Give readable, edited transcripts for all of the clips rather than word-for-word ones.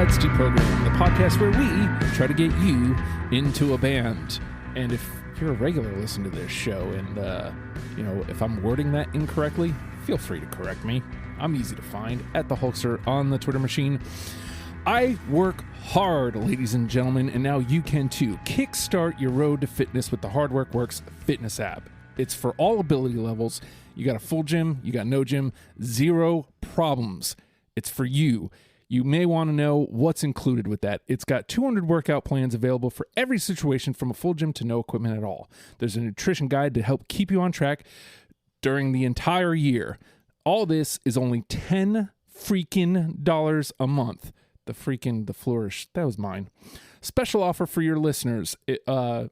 It's Deprogram, the podcast where we try to get you into a band. And if you're a regular listener to this show and, if I'm wording that incorrectly, feel free to correct me. I'm easy to find at the Hulkster on the Twitter machine. I work hard, ladies and gentlemen, and now you can too. Kickstart your road to fitness with the Hard Work Works fitness app. It's for all ability levels. You got a full gym, you got no gym, zero problems. It's for you. You may want to know what's included with that. It's got 200 workout plans available for every situation, from a full gym to no equipment at all. There's a nutrition guide to help keep you on track during the entire year. All this is only $10 freaking dollars a month. The flourish, that was mine. Special offer for your listeners. For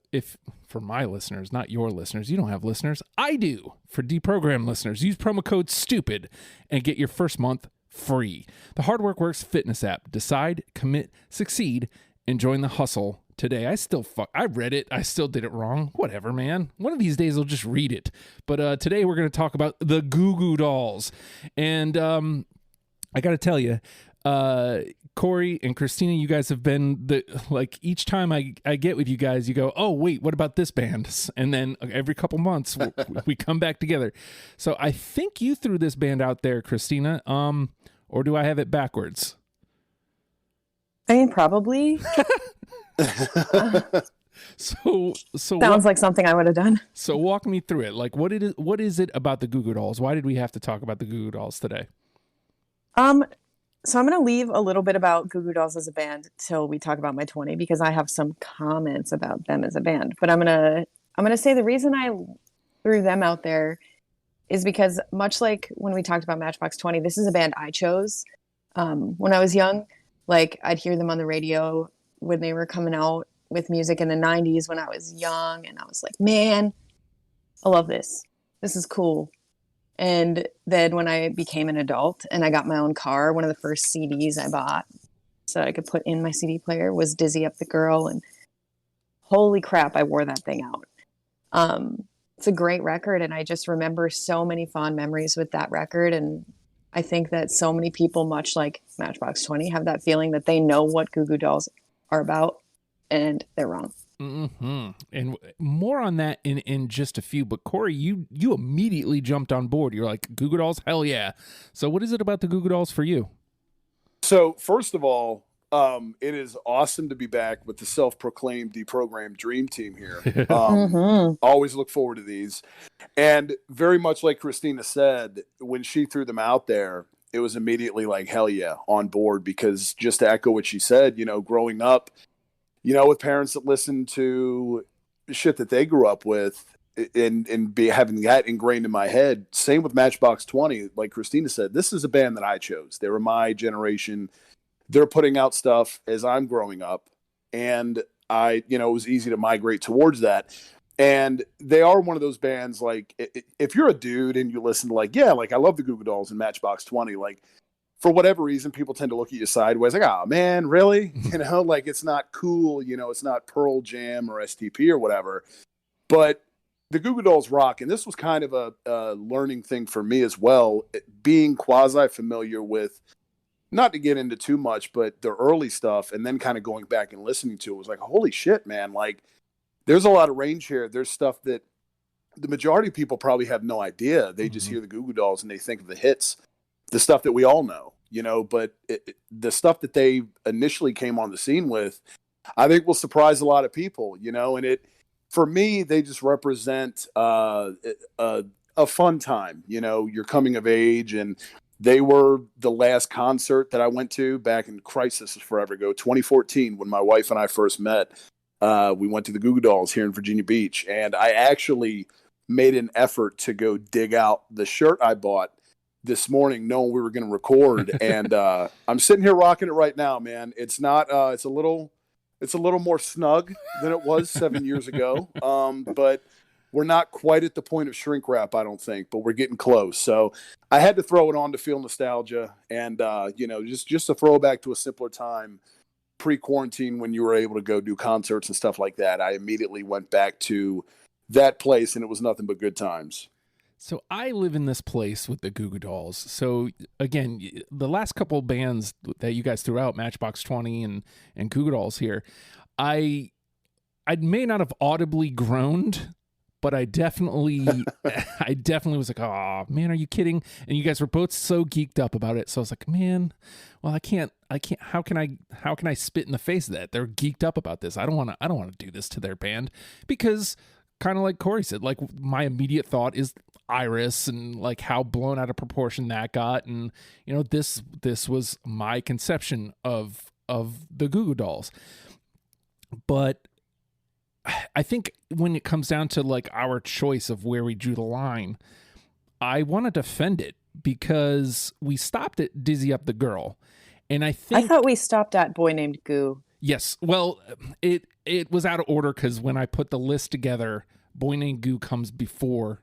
my listeners, not your listeners. You don't have listeners. I do. For Deprogram listeners, use promo code STUPID and get your first month free. The Hard Work Works fitness app. Decide, commit, succeed, and join the hustle today. I read it. I still did it wrong. Whatever, man. One of these days I'll just read it. But today we're going to talk about the Goo Goo Dolls. And I got to tell you, Cory and Christina, you guys have been each time I get with you guys, you go, oh, wait, what about this band? And then every couple months we come back together. So I think you threw this band out there, Christina, or do I have it backwards? I mean, probably. So sounds like something I would have done. So walk me through it. Like, what is it about the Goo Goo Dolls? Why did we have to talk about the Goo Goo Dolls today? So I'm going to leave a little bit about Goo Goo Dolls as a band till we talk about my 20, because I have some comments about them as a band. But I'm going to say the reason I threw them out there is because, much like when we talked about Matchbox 20, this is a band I chose when I was young. Like, I'd hear them on the radio when they were coming out with music in the 90s when I was young, and I was like, man, I love this. This is cool. And then when I became an adult and I got my own car, one of the first CDs I bought so I could put in my CD player was Dizzy Up the Girl. And holy crap, I wore that thing out. It's a great record. And I just remember so many fond memories with that record. And I think that so many people, much like Matchbox 20, have that feeling that they know what Goo Goo Dolls are about, and they're wrong. Mm-hmm. And more on that in just a few. But Cory, you immediately jumped on board. You're like, Goo Goo Dolls, hell yeah. So what is it about the Goo Goo Dolls for you? So first of all, it is awesome to be back with the self-proclaimed deprogrammed dream team here. Always look forward to these. And very much like Christina said, when she threw them out there, it was immediately like, hell yeah, on board. Because just to echo what she said, growing up, with parents that listen to shit that they grew up with and having that ingrained in my head. Same with Matchbox 20. Like Christina said, this is a band that I chose. They were my generation. They're putting out stuff as I'm growing up. And it was easy to migrate towards that. And they are one of those bands, like, if you're a dude and you listen to I love the Goo Goo Dolls and Matchbox 20, for whatever reason, people tend to look at you sideways, like, oh, man, really? It's not cool. It's not Pearl Jam or STP or whatever. But the Goo Goo Dolls rock, and this was kind of a learning thing for me as well, being quasi-familiar with, not to get into too much, but the early stuff, and then kind of going back and listening to it was like, holy shit, man. There's a lot of range here. There's stuff that the majority of people probably have no idea. They just hear the Goo Goo Dolls and they think of the hits, the stuff that we all know, but the stuff that they initially came on the scene with, I think will surprise a lot of people, and for me, they just represent a fun time, you're coming of age. And they were the last concert that I went to back in Crisis forever ago, 2014, when my wife and I first met. We went to the Goo Goo Dolls here in Virginia Beach, and I actually made an effort to go dig out the shirt I bought this morning, knowing we were going to record. And I'm sitting here rocking it right now, man. It's not, it's a little more snug than it was 7 years ago. But we're not quite at the point of shrink wrap, I don't think, but we're getting close. So I had to throw it on to feel nostalgia and, just a throwback to a simpler time pre-quarantine when you were able to go do concerts and stuff like that. I immediately went back to that place and it was nothing but good times. So I live in this place with the Goo Goo Dolls. So again, the last couple of bands that you guys threw out, Matchbox 20 and Goo Goo Dolls here, I may not have audibly groaned, but I definitely was like, oh man, are you kidding? And you guys were both so geeked up about it. So I was like, man, well, I can't, how can I spit in the face of that? They're geeked up about this. I don't want to do this to their band, because kind of like Cory said, like my immediate thought is Iris and like how blown out of proportion that got. And you know, this was my conception of the Goo Goo Dolls. But I think when it comes down to like our choice of where we drew the line, I want to defend it because we stopped at Dizzy Up the Girl. And I thought we stopped at Boy Named Goo. Yes. Well, it was out of order because when I put the list together, Boy Named Goo comes before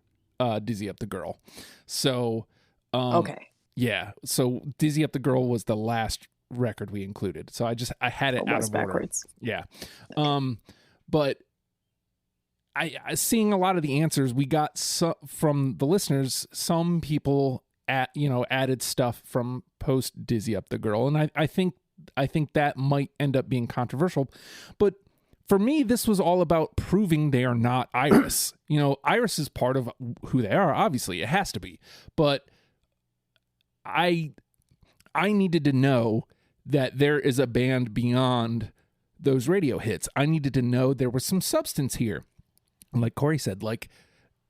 Dizzy Up the Girl. So, okay. Yeah. So Dizzy Up the Girl was the last record we included. So I had it out of backwards. Order. Yeah. But I seeing a lot of the answers we got from the listeners, some people added stuff from post Dizzy Up the Girl. And I think that might end up being controversial, but for me, this was all about proving they are not Iris. You know, Iris is part of who they are. Obviously, it has to be. But I needed to know that there is a band beyond those radio hits. I needed to know there was some substance here. And like Cory said, like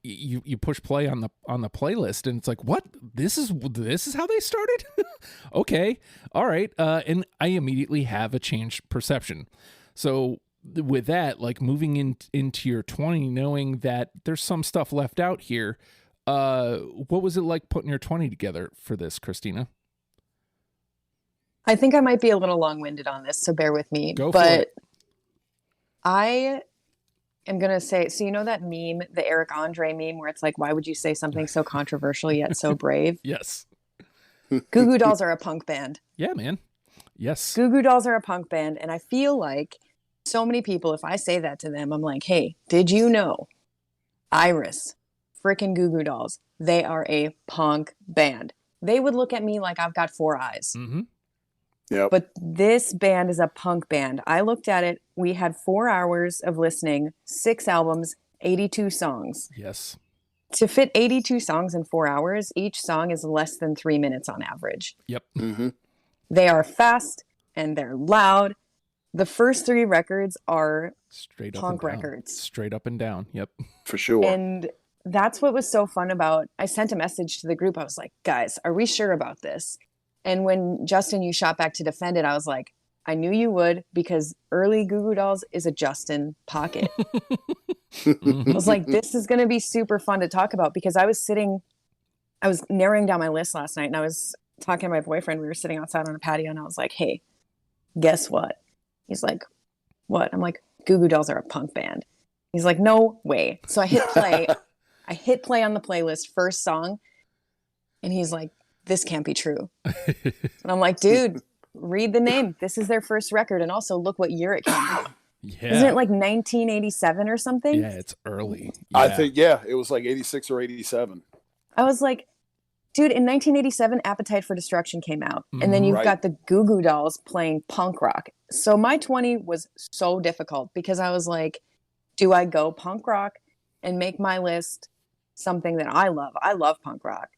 you push play on the playlist, and it's like, what? This is how they started? Okay, all right. And I immediately have a changed perception. So with that, like moving into your 20, knowing that there's some stuff left out here, what was it like putting your 20 together for this, Christina? I think I might be a little long-winded on this, so bear with me. Go for it. I am going to say, so you know that meme, the Eric Andre meme, where it's like, why would you say something so controversial yet so brave? Yes. Goo Goo Dolls are a punk band. Yeah, man. Yes. Goo Goo Dolls are a punk band, and I feel like so many people, if I say that to them, I'm like, hey, did you know Iris, frickin' Goo Goo Dolls, they are a punk band. They would look at me like I've got four eyes. Mm-hmm. Yep. But this band is a punk band. I looked at it. We had 4 hours of listening, 6 albums, 82 songs. Yes. To fit 82 songs in 4 hours, each song is less than 3 minutes on average. Yep. Mm-hmm. They are fast and they're loud. The first 3 records are straight up punk and down. records. Straight up and down. Yep. For sure. And that's what was so fun about, I sent a message to the group. I was like, guys, are we sure about this? And when Justin, you shot back to defend it, I was like, I knew you would, because early Goo Goo Dolls is a Justin pocket. I was like, this is going to be super fun to talk about, because I was narrowing down my list last night, and I was talking to my boyfriend. We were sitting outside on a patio, and I was like, hey, guess what? He's like, what? I'm like, Goo Goo Dolls are a punk band. He's like, no way. So I hit play. I hit play on the playlist, first song, and he's like, this can't be true. And I'm like, dude, read the name. This is their first record. And also look what year it came out. Yeah. Isn't it like 1987 or something? Yeah, it's early. Yeah. I think, yeah, it was like 86 or 87. I was like, dude, in 1987, Appetite for Destruction came out. And then you've got the Goo Goo Dolls playing punk rock. So my 20 was so difficult, because I was like, do I go punk rock and make my list something that I love? I love punk rock.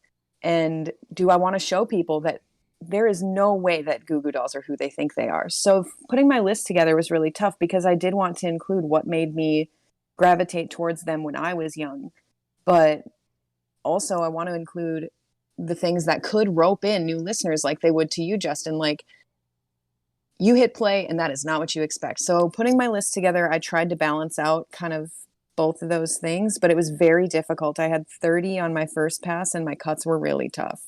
And do I want to show people that there is no way that Goo Goo Dolls are who they think they are? So putting my list together was really tough, because I did want to include what made me gravitate towards them when I was young. But also I want to include the things that could rope in new listeners, like they would to you, Justin. Like, you hit play and that is not what you expect. So putting my list together, I tried to balance out kind of both of those things, but it was very difficult. I had 30 on my first pass, and my cuts were really tough.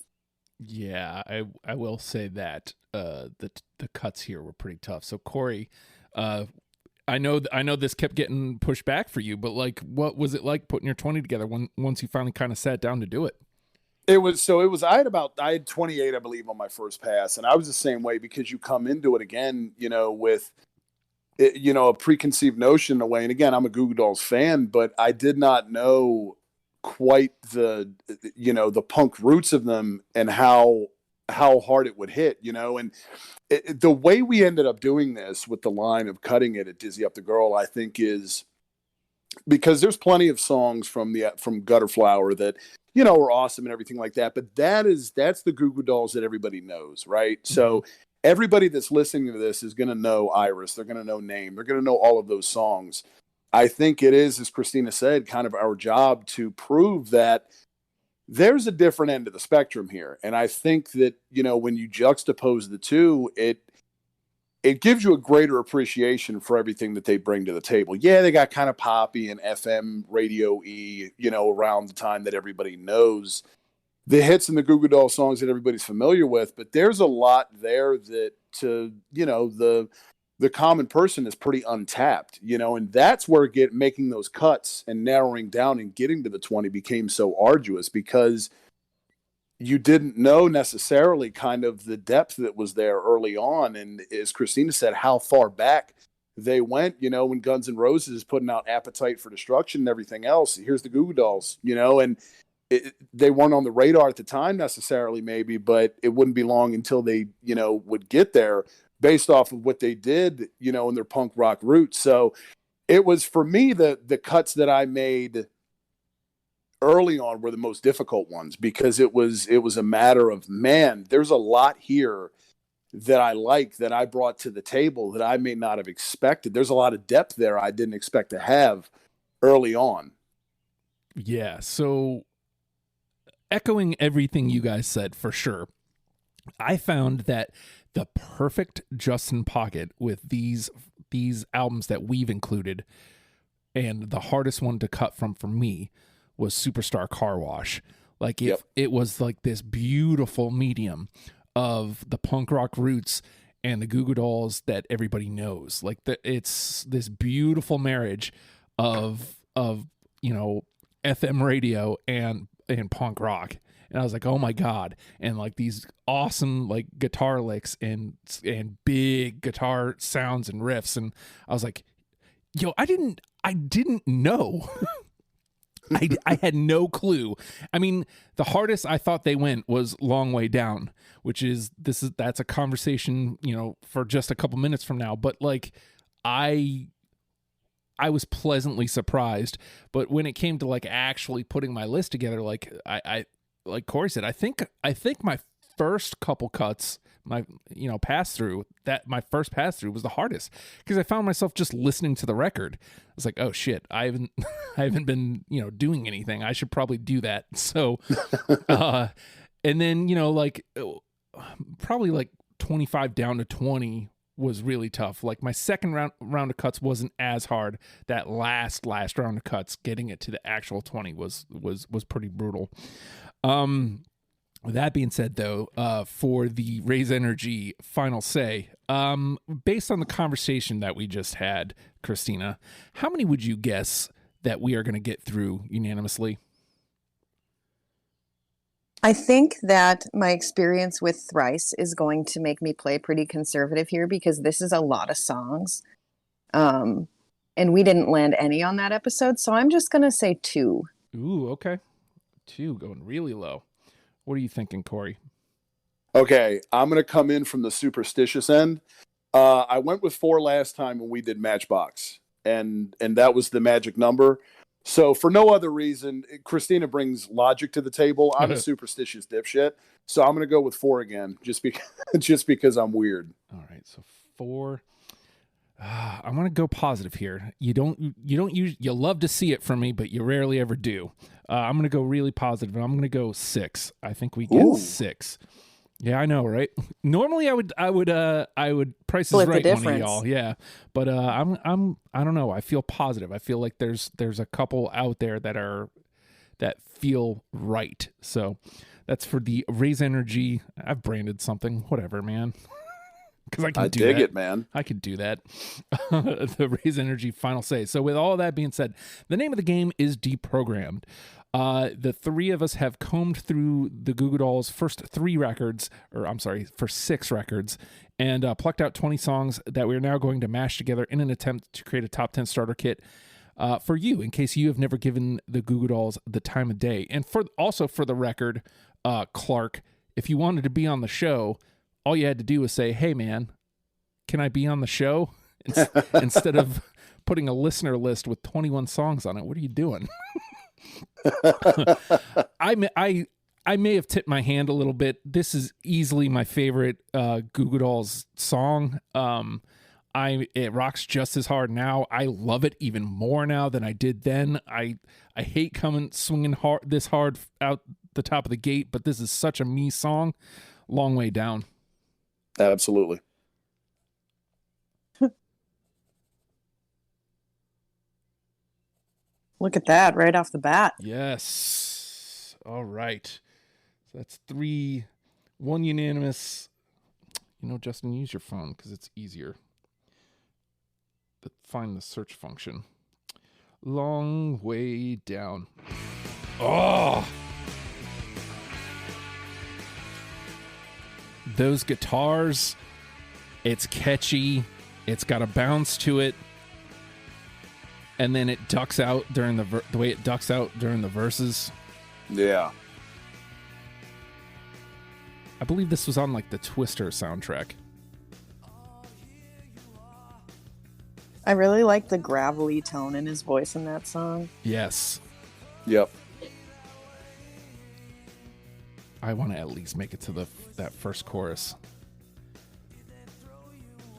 Yeah, I will say that the cuts here were pretty tough. So Cory, I know this kept getting pushed back for you, but like, what was it like putting your 20 together once you finally kind of sat down to do it? I had 28, I believe, on my first pass, and I was the same way, because you come into it again, with a preconceived notion in a way. And again, I'm a Goo Goo Dolls fan, but I did not know quite the, the punk roots of them and how hard it would hit, and the way we ended up doing this with the line of cutting it at Dizzy Up the Girl, I think is because there's plenty of songs from Gutter Flower that, are awesome and everything like that. But that's the Goo Goo Dolls that everybody knows, right? Mm-hmm. So everybody that's listening to this is going to know Iris. They're going to know Name. They're going to know all of those songs. I think it is, as Christina said, kind of our job to prove that there's a different end of the spectrum here. And I think that, when you juxtapose the two, it gives you a greater appreciation for everything that they bring to the table. Yeah, they got kind of poppy and FM radio-y, around the time that everybody knows the hits and the Goo Goo Dolls songs that everybody's familiar with. But there's a lot there that the common person is pretty untapped, and that's where making those cuts and narrowing down and getting to the 20 became so arduous, because you didn't know necessarily kind of the depth that was there early on. And as Christina said, how far back they went, when Guns N' Roses is putting out Appetite for Destruction and everything else. Here's the Goo Goo Dolls, and they weren't on the radar at the time necessarily, maybe, but it wouldn't be long until they, would get there based off of what they did, in their punk rock roots. So it was, for me, the cuts that I made early on were the most difficult ones, because it was a matter of, man, there's a lot here that I like, that I brought to the table that I may not have expected. There's a lot of depth there I didn't expect to have early on. Yeah. So echoing everything you guys said, for sure, I found that the perfect Justin pocket with these albums that we've included, and the hardest one to cut from for me was Superstar Car Wash. Like it was like this beautiful medium of the punk rock roots and the Goo Goo Dolls that everybody knows. Like it's this beautiful marriage of FM radio and punk rock. And I was like, oh my God. And like these awesome like guitar licks and big guitar sounds and riffs. And I was like, yo, I didn't know. I had no clue. I mean, the hardest I thought they went was Long Way Down, that's a conversation, for just a couple minutes from now. But like, I was pleasantly surprised. But when it came to like actually putting my list together, like I like Cory said, I think my first couple cuts, my pass through was the hardest, because I found myself just listening to the record. I was like, oh shit, I haven't been doing anything. I should probably do that. So and then like probably like 25 down to 20 was really tough. Like my second round of cuts wasn't as hard. That last round of cuts, getting it to the actual 20 was pretty brutal. With that being said, though, for the Raise Energy final say, based on the conversation that we just had, Christina, how many would you guess that we are going to get through unanimously? I think that my experience with Thrice is going to make me play pretty conservative here, because this is a lot of songs. And we didn't land any on that episode, so I'm just going to say 2. Ooh, okay. 2, going really low. What are you thinking, Cory? Okay, I'm going to come in from the superstitious end. I went with 4 last time when we did Matchbox, and that was the magic number. So for no other reason, Christina brings logic to the table. I'm a superstitious dipshit, so I'm going to go with 4 again, just because I'm weird. All right, so 4. I'm going to go positive here. You love to see it from me, but you rarely ever do. I'm going to go really positive, and I'm going to go 6. I think we get 6. Yeah, I know, right? Normally, I would Price is Right one of y'all, yeah. But I don't know. I feel positive. I feel like there's a couple out there that feel right. So that's for the Raise Energy. I've branded something, whatever, man. Because I dig it, man. I could do that. The Raise Energy final say. So with all that being said, the name of the game is Deprogrammed. The 3 of us have combed through the Goo Goo Dolls' first 6 records, and plucked out 20 songs that we are now going to mash together in an attempt to create a top 10 starter kit. for you, in case you have never given the Goo Goo Dolls the time of day. And for the record, Clark, if you wanted to be on the show, all you had to do was say, "Hey, man, can I be on the show?" Instead of putting a listener list with 21 songs on it. What are you doing? I may have tipped my hand a little bit. This is easily my favorite Goo Goo Dolls song. It rocks just as hard now. I love it even more now than I did then. I hate swinging this hard out the top of the gate, but this is such a me song. Long Way Down. Absolutely. Look at that right off the bat. Yes. All right. So that's 3, 1 unanimous. Justin, use your phone because it's easier to find the search function. Long Way Down. Oh! Those guitars, it's catchy. It's got a bounce to it. And then it ducks out during the way it ducks out during the verses. Yeah. I believe this was on like the Twister soundtrack. I really like the gravelly tone in his voice in that song. Yes. Yep. I want to at least make it to that first chorus.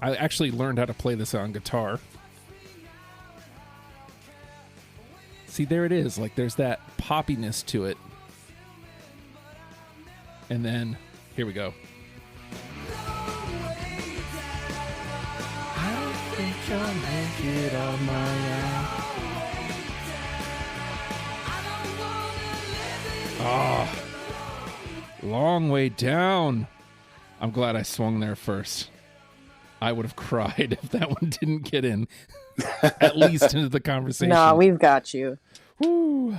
I actually learned how to play this on guitar. See, there it is. Like, there's that poppiness to it. And then, here we go. I don't think I'll make it on my own. Long Way Down. I'm glad I swung there first. I would have cried if that one didn't get in. At least into the conversation. No, we've got you. Woo.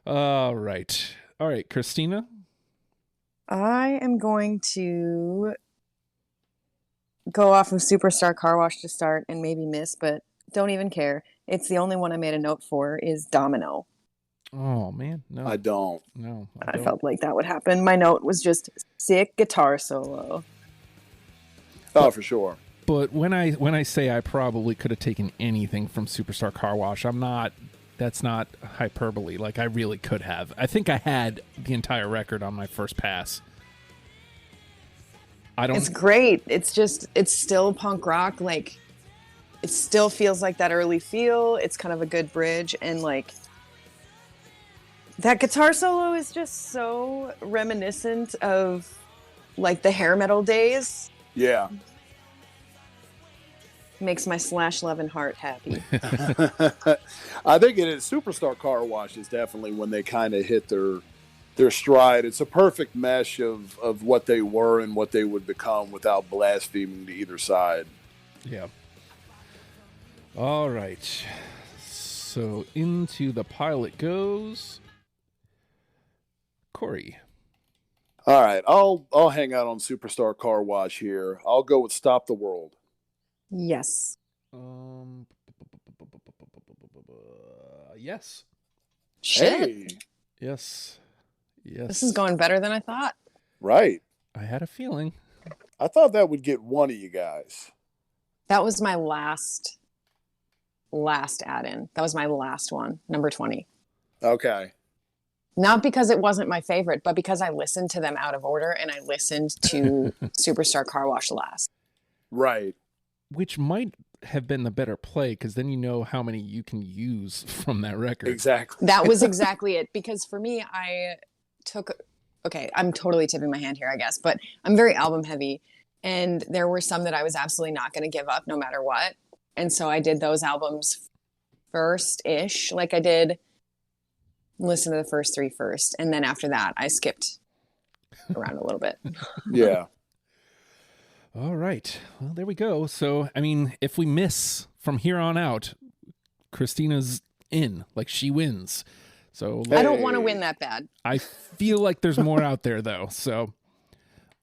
All right, Christina. I am going to go off of Superstar Car Wash to start and maybe miss, but don't even care. It's the only one I made a note for is Domino. Oh man, no, I don't. No, I felt like that would happen. My note was just sick guitar solo. Oh, for sure. But when I say I probably could have taken anything from Superstar Car Wash, that's not hyperbole. Like, I really could have. I think I had the entire record on my first pass. It's great. It's still punk rock. Like, it still feels like that early feel. It's kind of a good bridge. And like, that guitar solo is just so reminiscent of like the hair metal days. Yeah. Makes my /11 heart happy. I think it is. Superstar Car Wash is definitely when they kind of hit their stride. It's a perfect mesh of what they were and what they would become without blaspheming to either side. Yeah. All right. So into the pile it goes. Cory. All right. I'll hang out on Superstar Car Wash here. I'll go with Stop the World. Yes. Yes. Shit. Hey. Yes. This is going better than I thought. Right. I had a feeling. I thought that would get one of you guys. That was my last add-in. That was my last one, number 20. Okay. Not because it wasn't my favorite, but because I listened to them out of order and I listened to Superstar Car Wash last. Right. Which might have been the better play, because then you know how many you can use from that record. Exactly. That was exactly it. Because for me, I'm totally tipping my hand here, I guess, but I'm very album heavy. And there were some that I was absolutely not going to give up no matter what. And so I did those albums first-ish. Like I did listen to the first 3 first. And then after that, I skipped around a little bit. Yeah. All right. Well, there we go. So, I mean, if we miss from here on out, Christina's in. Like, she wins. So I don't want to win that bad. I feel like there's more out there, though. So,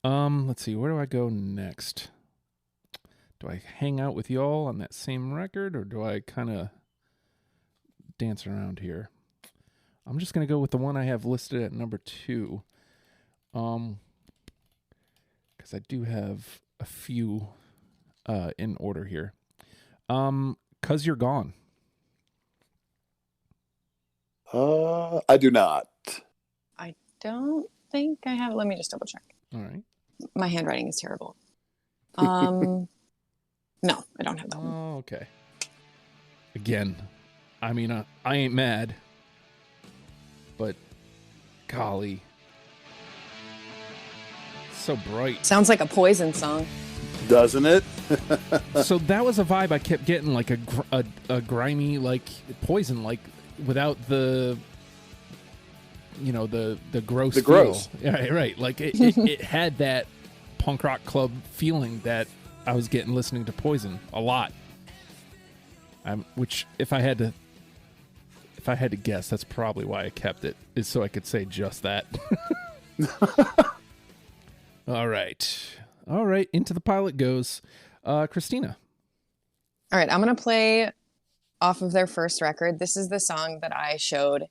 let's see. Where do I go next? Do I hang out with y'all on that same record, or do I kind of dancing around here. I'm just going to go with the one I have listed at number 2. Because I do have a few in order here. 'Cause You're Gone. I do not. I don't think I have. Let me just double check. All right. My handwriting is terrible. No, I don't have that one. Oh, okay. Again, I mean, I ain't mad, but golly, so bright. Sounds like a Poison song. Doesn't it? So that was a vibe I kept getting, like a grimy, like Poison, like without the, you know, the gross. The gross. Feel. Yeah, right. Like it had that punk rock club feeling that I was getting listening to Poison a lot. Which if I had to guess, that's probably why I kept it, is so I could say just that. All right, into the pile it goes. Christina. All right, I'm going to play off of their first record. This is the song that I showed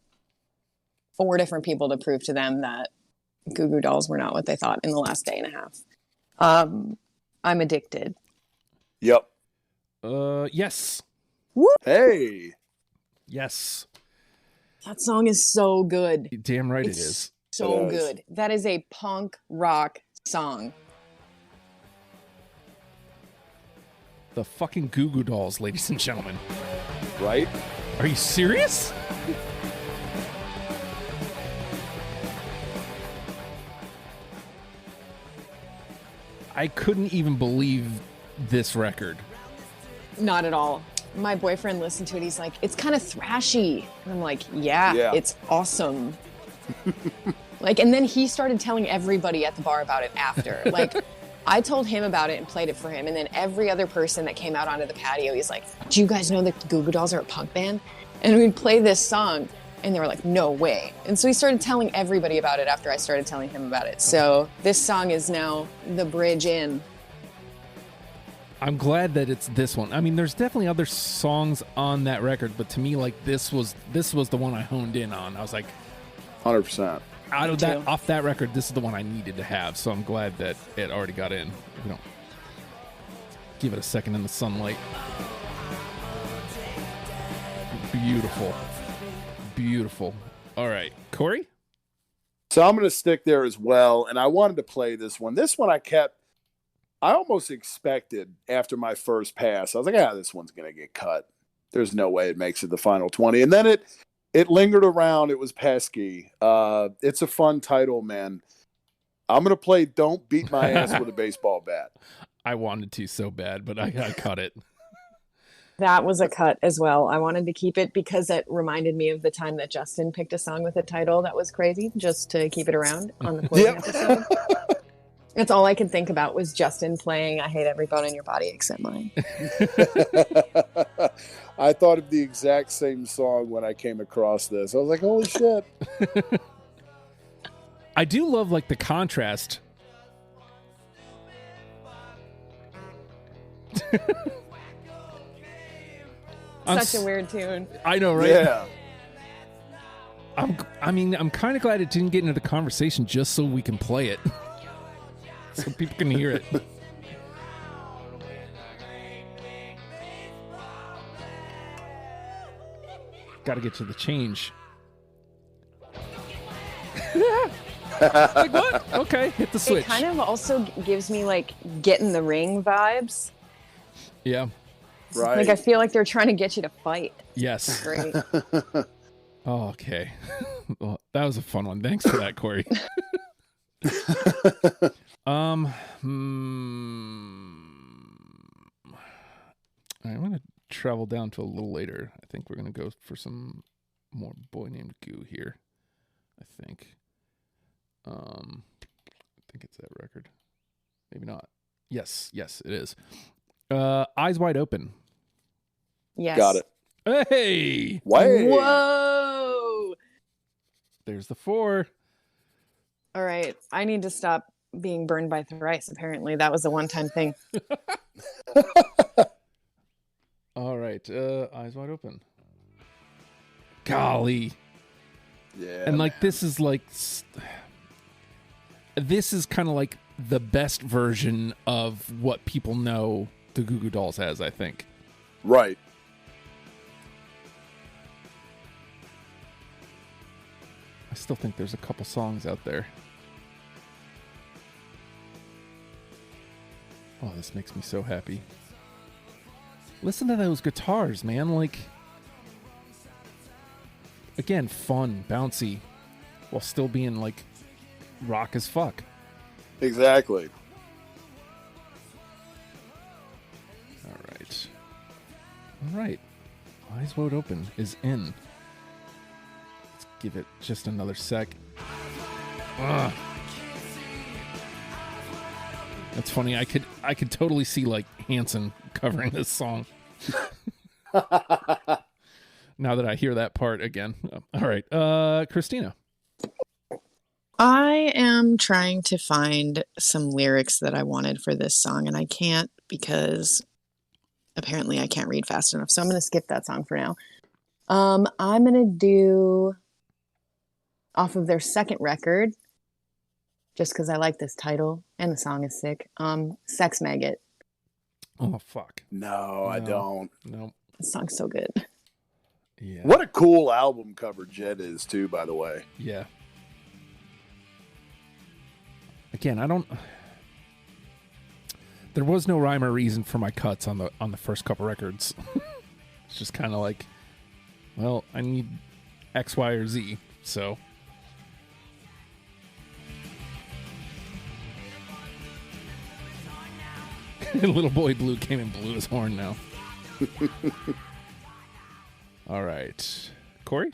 4 different people to prove to them that Goo Goo Dolls were not what they thought in the last day and a half. I'm Addicted. Yep. Yes. Woo! Hey. Yes. That song is so good. Damn right It's it is. so It is. good. That is a punk rock song. The fucking Goo Goo Dolls, ladies and gentlemen. Right? Are you serious? I couldn't even believe this record. Not at all. My boyfriend listened to it. He's like, it's kind of thrashy. And I'm like, yeah. It's awesome. And then he started telling everybody at the bar about it after. I told him about it and played it for him. And then every other person that came out onto the patio, he's like, do you guys know that Goo Goo Dolls are a punk band? And we'd play this song. And they were like, no way. And so he started telling everybody about it after I started telling him about it. So this song is now the bridge in. I'm glad that it's this one. I mean, there's definitely other songs on that record, but to me, this was the one I honed in on. I was like, 100%. Off that record, this is the one I needed to have. So I'm glad that it already got in. We don't give it a second in the sunlight. Beautiful. Beautiful. All right, Cory? So I'm going to stick there as well. And I wanted to play this one. This one I almost expected after my first pass. I was like, this one's going to get cut. There's no way it makes it the final 20. And then it lingered around. It was pesky. It's a fun title, man. I'm going to play Don't Beat My Ass with a Baseball Bat. I wanted to so bad, but I cut it. That was a cut as well. I wanted to keep it because it reminded me of the time that Justin picked a song with a title that was crazy, just to keep it around on the Poison episode. That's all I could think about was Justin playing I Hate Every Bone in Your Body Except Mine. I thought of the exact same song when I came across this. I was like, holy shit. I do love the contrast. Such a weird tune. I know, right? Yeah. I'm kind of glad it didn't get into the conversation just so we can play it. So people can hear it. Got to get to the change. What? Okay, hit the switch. It kind of also gives me Get in the Ring vibes. Yeah. Right. I feel like they're trying to get you to fight. Yes. Great. Oh, okay. Well, that was a fun one. Thanks for that, Cory. I want to travel down to a little later. I think we're going to go for some more Boy Named Goo here. I think it's that record. Maybe not. Yes, it is. Eyes Wide Open. Yes. Got it. Hey! Whoa! There's the 4. All right. I need to stop being burned by thrice. Apparently, that was a one-time thing. All right. Eyes Wide Open. Golly. Yeah. And like man. this is kind of like the best version of what people know the Goo Goo Dolls as, I think. Right. I still think there's a couple songs out there. Oh, this makes me so happy. Listen to those guitars, man. Like, again, fun, bouncy, while still being like rock as fuck. Exactly. All right. Eyes Wide Open is in. Let's give it just another sec. Ugh. That's funny. I could totally see like Hanson covering this song. Now that I hear that part again. All right. Christina. I am trying to find some lyrics that I wanted for this song, and I can't because apparently I can't read fast enough. So I'm going to skip that song for now. I'm going to do off of their second record, just because I like this title and the song is sick. Sex Maggot. Oh, fuck. No, I don't. No. This song's so good. Yeah. What a cool album cover Jet is, too, by the way. Yeah. Again, I don't... There was no rhyme or reason for my cuts on the first couple records. It's just kind of like, well, I need X, Y, or Z, so... Little Boy Blue came and blew his horn now. All right. Cory?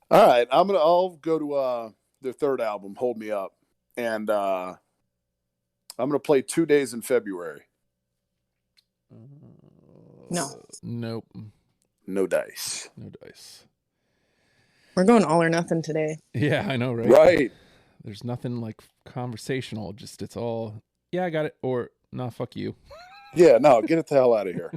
All right. I'll go to their third album, Hold Me Up. And I'm going to play 2 Days in February. No. Nope. No dice. No dice. We're going all or nothing today. Yeah, I know, right? Right. There's nothing like conversational. Just it's all, yeah, I got it. Or, nah, fuck you. Yeah, no, get it the hell out of here.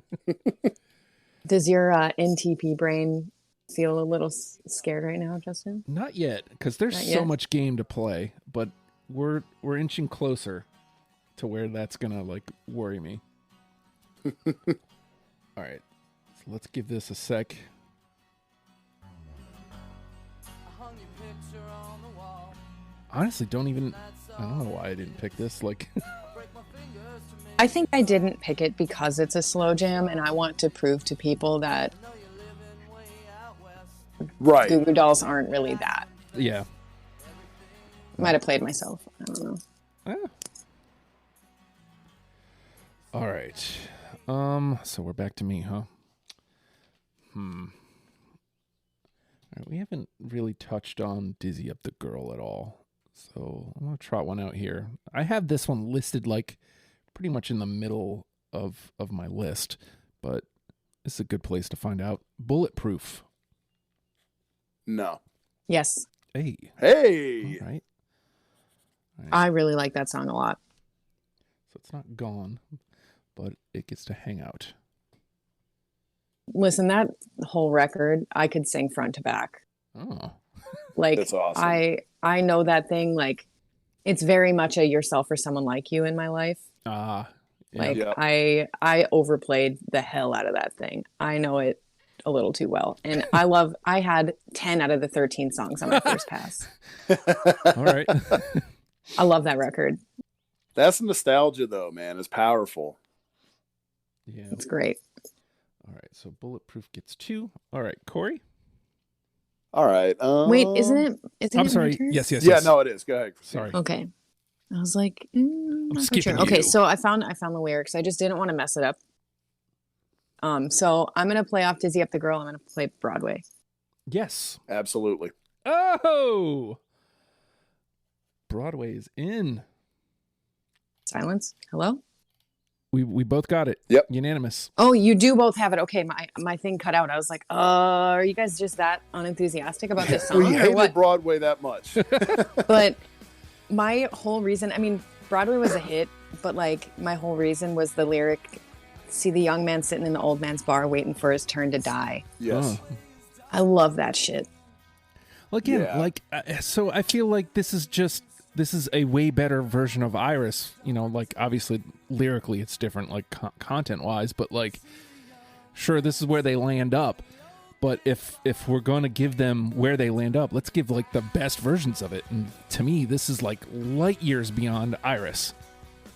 Does your NTP brain feel a little scared right now, Justin? Not yet, because there's Not so yet. much game to play. But we're inching closer to where that's gonna like worry me. All right, so let's give this a sec. Honestly, I don't know why I didn't pick this. Like, I think I didn't pick it because it's a slow jam, and I want to prove to people that Right. Goo Goo Dolls aren't really that. yeah. Might have played myself. I don't know. Ah. All right. So we're back to me, huh? All right, we haven't really touched on Dizzy Up the Girl at all. So I'm going to trot one out here. I have this one listed like pretty much in the middle of my list, but it's a good place to find out. Bulletproof. No. Yes, Hey. All right. I really like that song a lot. So it's not gone, but it gets to hang out. Listen, that whole record, I could sing front to back. Oh. Like, That's awesome. I know that thing. Like, it's very much a yourself or someone like you in my life. Yeah. Like, Yeah. I overplayed the hell out of that thing. I know it a little too well. And I had 10 out of the 13 songs on my first pass. All right. I love that record. That's nostalgia, though, man. It's powerful. Yeah. It's great. All right. So Bulletproof gets 2. All right. Cory? All right. Wait, isn't it I'm my sorry. turn? Yes. Yeah, no, it is. Go ahead. Sorry. Okay. I was like, not for skipping sure. Okay, you. so I found the lyrics. I just didn't want to mess it up. So I'm gonna play off Dizzy Up the Girl. I'm gonna play Broadway. Yes. Absolutely. Oh! Broadway is in. Silence. Hello? We both got it. Yep. Unanimous. Oh, you do both have it. Okay, my thing cut out. I was like, are you guys just that unenthusiastic about this song We or hated what? Broadway that much. But my whole reason, I mean, Broadway was a hit, but like my whole reason was the lyric, see the young man sitting in the old man's bar waiting for his turn to die. Yes. Oh. I love that shit. Well, again, so I feel like this is a way better version of Iris. Like obviously lyrically it's different, like content wise, but like, sure, this is where they land up. But if we're going to give them where they land up, let's give like the best versions of it. And to me, this is like light years beyond Iris.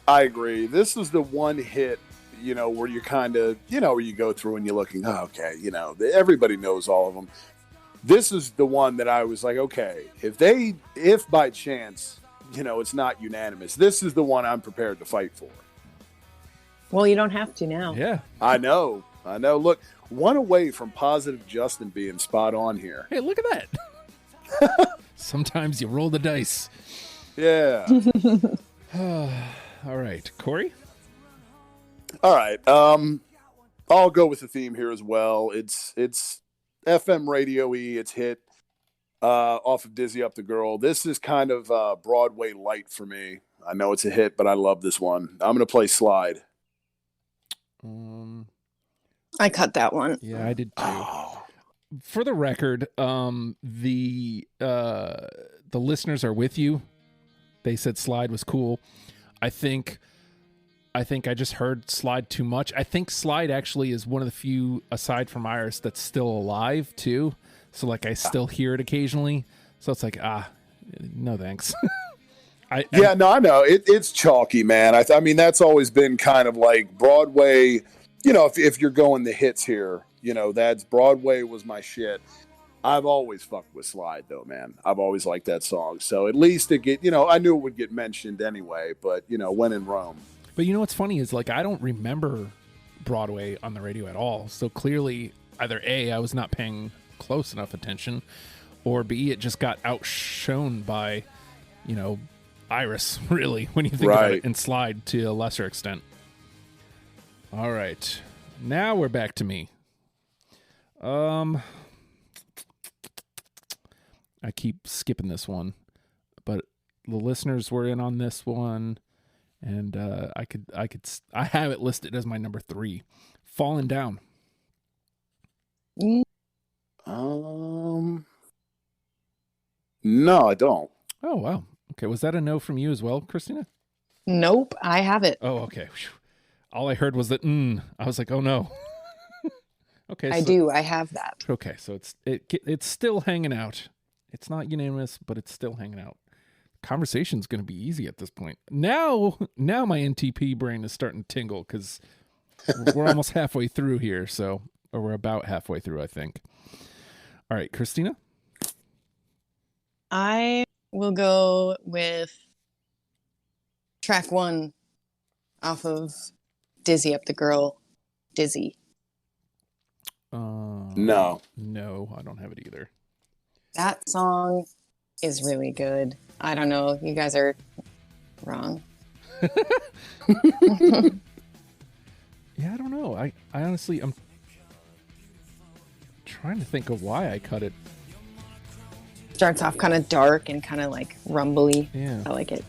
I agree. This is the one hit, where you kind of, where you go through and you're looking, okay, everybody knows all of them. This is the one that I was like, okay, if by chance, it's not unanimous, this is the one I'm prepared to fight for. Well, you don't have to now. Yeah. I know. Look, one away from Positive Justin being spot on here. Hey, look at that. Sometimes you roll the dice. Yeah. All right, Cory? All right. I'll go with the theme here as well. It's FM radio-y. It's hit off of Dizzy Up the Girl. This is kind of Broadway light for me. I know it's a hit, but I love this one. I'm going to play Slide. I cut that one. Yeah, I did too. Oh. For the record, the listeners are with you. They said Slide was cool. I think I just heard Slide too much. I think Slide actually is one of the few, aside from Iris, that's still alive too. So like I still hear it occasionally. So it's like, no thanks. I know. It's chalky, man. I mean, that's always been kind of like Broadway. If you're going the hits here, that's Broadway was my shit. I've always fucked with Slide though, man. I've always liked that song. So at least it get, I knew it would get mentioned anyway, but when in Rome. But what's funny is like, I don't remember Broadway on the radio at all. So clearly either A, I was not paying close enough attention, or B, it just got outshone by, Iris, really, when you think about it, and Slide to a lesser extent. All right. Now we're back to me. I keep skipping this one, but the listeners were in on this one, and I have it listed as my number 3, Falling Down. No, I don't. Oh, wow. Okay, was that a no from you as well, Christina? Nope, I have it. Oh, okay. All I heard was that I was like, oh no. Okay, I have that. Okay, so it's still hanging out. It's not unanimous, but it's still hanging out. Conversation's going to be easy at this point. Now my NTP brain is starting to tingle because we're almost halfway through here, or we're about halfway through, I think. All right, Christina? I will go with track 1 off of Dizzy Up the Girl, Dizzy. No, I don't have it either. That song is really good. I don't know. You guys are wrong. Yeah, I don't know. I honestly, I'm trying to think of why I cut it. Starts off kind of dark and kind of like rumbly. Yeah. I like it.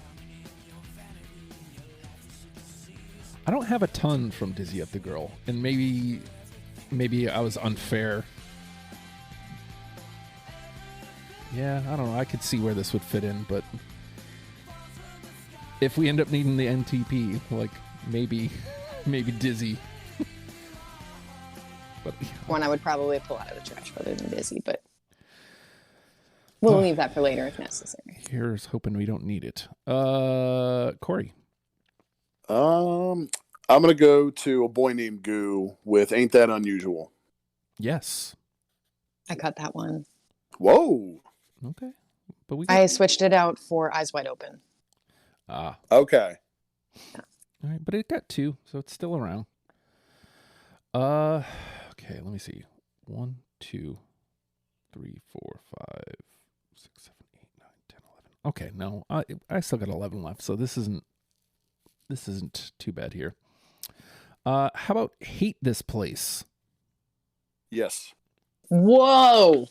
I don't have a ton from Dizzy Up the Girl, and maybe I was unfair. Yeah, I don't know. I could see where this would fit in, but if we end up needing the NTP, like maybe Dizzy. But one I would probably pull out of the trash rather than Dizzy, but we'll leave that for later if necessary. Here's hoping we don't need it. Cory. I'm gonna go to A Boy Named Goo with Ain't That Unusual. Yes. I cut that one. Whoa. Okay. But I switched it out for Eyes Wide Open. Okay. Yeah. All right, but it got 2, so it's still around. Okay, let me see. 1, 2, 3, 4, 5, 6, 7, 8, 9, 10, 11. Okay, no, I still got 11 left, so this isn't too bad here. How about Hate This Place? Yes. Whoa.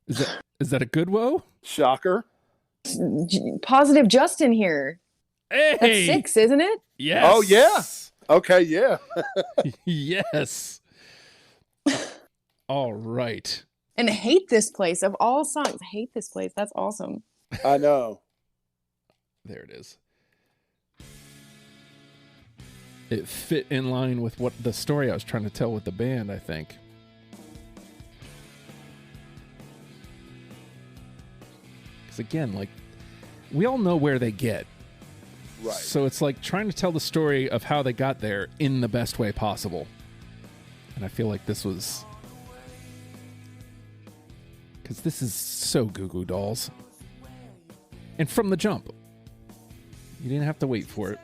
Is that a good whoa? Shocker. Positive Justin here. Hey! That's 6, isn't it? Yes. Oh, yeah. Okay, yeah. Yes. All right. And Hate This Place, of all songs. Hate This Place. That's awesome. I know. There it is. It fit in line with what the story I was trying to tell with the band, I think. Because again, like, we all know where they get. Right. So it's like trying to tell the story of how they got there in the best way possible. And I feel like this was... because this is so Goo Goo Dolls. And from the jump. You didn't have to wait for it.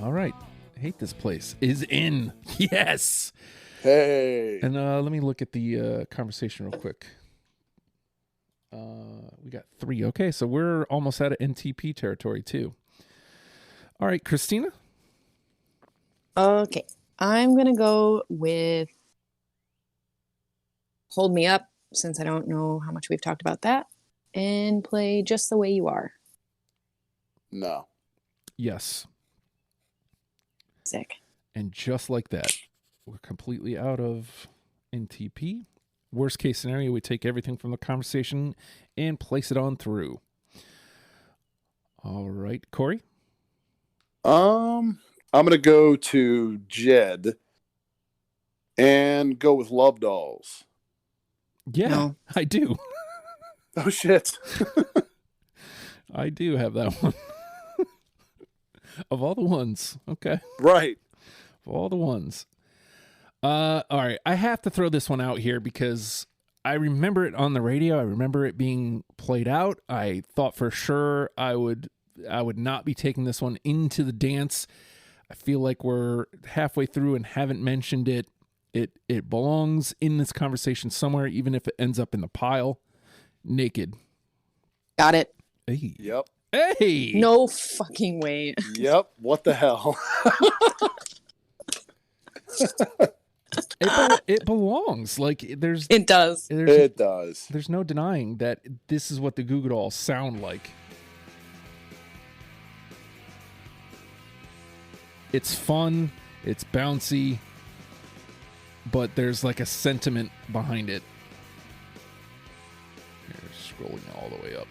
All right. Hate This Place is in. Yes. Hey. And let me look at the conversation real quick. We got 3. Okay, so we're almost out of NTP territory too. All right, Christina. Okay. I'm going to go with Hold Me Up, since I don't know how much we've talked about that, and play Just the Way You Are. No. Yes. Sick. And just like that, we're completely out of NTP. Worst case scenario, we take everything from the conversation and place it on through. All right, Cory? I'm going to go to Jed and go with Love Dolls. Yeah, No. I do. Oh, shit. I do have that one. Of all the ones. Okay. Right. Of all the ones. All right. I have to throw this one out here because I remember it on the radio. I remember it being played out. I thought for sure I would not be taking this one into the dance. I feel like we're halfway through and haven't mentioned it. It belongs in this conversation somewhere, even if it ends up in the pile. Naked. Got it. Hey. Yep. Hey. No fucking way. Yep. What the hell? It belongs. Like It does. It does. There's no denying that this is what the Goo Goo Dolls sound like. It's fun, it's bouncy, but there's like a sentiment behind it. Here, scrolling all the way up.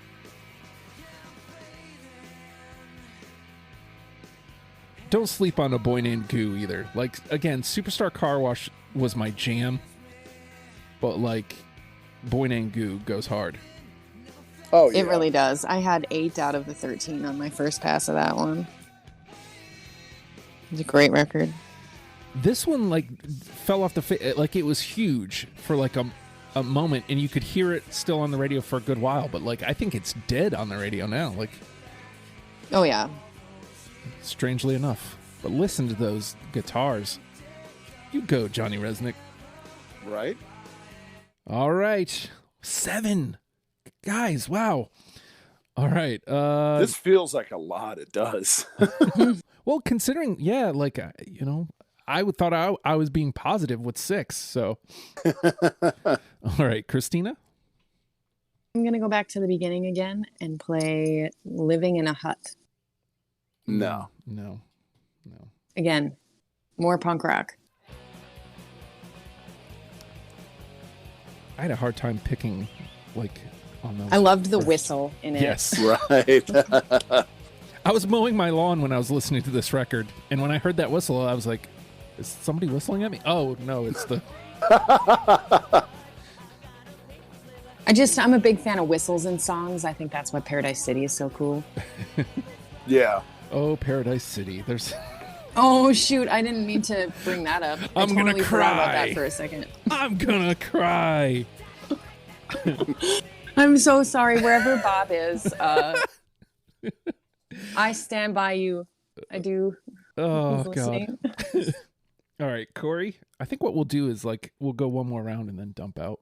Don't sleep on A Boy Named Goo either. Like, again, Superstar Car Wash was my jam, but like, Boy Named Goo goes hard. Oh, yeah. It really does. I had 8 out of the 13 on my first pass of that one. It's a great record. This one like fell off the like it was huge for like a moment, and you could hear it still on the radio for a good while. But like I think it's dead on the radio now. Like, Oh yeah. strangely enough. But listen to those guitars. You go, Johnny Resnick. Right? All right, 7 guys. Wow. All right. This feels like a lot. It does. Well, considering, yeah, like, you know, I would thought I was being positive with 6. So, all right, Christina. I'm going to go back to the beginning again and play Living in a Hut. No. Again, more punk rock. I had a hard time picking, like, on those. I loved the whistle in it. Yes. Right. I was mowing my lawn when I was listening to this record, and when I heard that whistle, I was like, is somebody whistling at me? Oh, no, it's the... I'm a big fan of whistles in songs. I think that's why Paradise City is so cool. Yeah. Oh, Paradise City. There's... Oh, shoot. I didn't mean to bring that up. I'm I gonna totally forgot about cry. that for a second. I'm gonna cry. I'm so sorry. Wherever Bob is, I stand by you. I do. Oh, Who's God. listening? All right, Cory. I think what we'll do is, like, we'll go one more round and then dump out.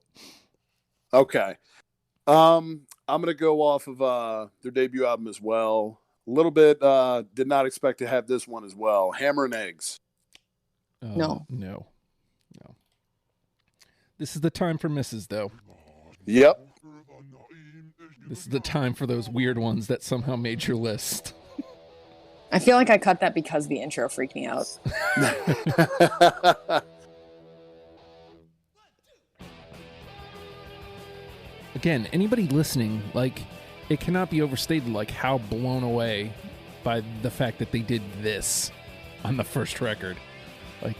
Okay. I'm going to go off of their debut album as well. A little bit, did not expect to have this one as well. Hammer and Eggs. No. No. This is the time for misses, though. Yep. This is the time for those weird ones that somehow made your list. I feel like I cut that because the intro freaked me out. again, anybody listening, like, it cannot be overstated, like, how blown away by the fact that they did this on the first record. Like,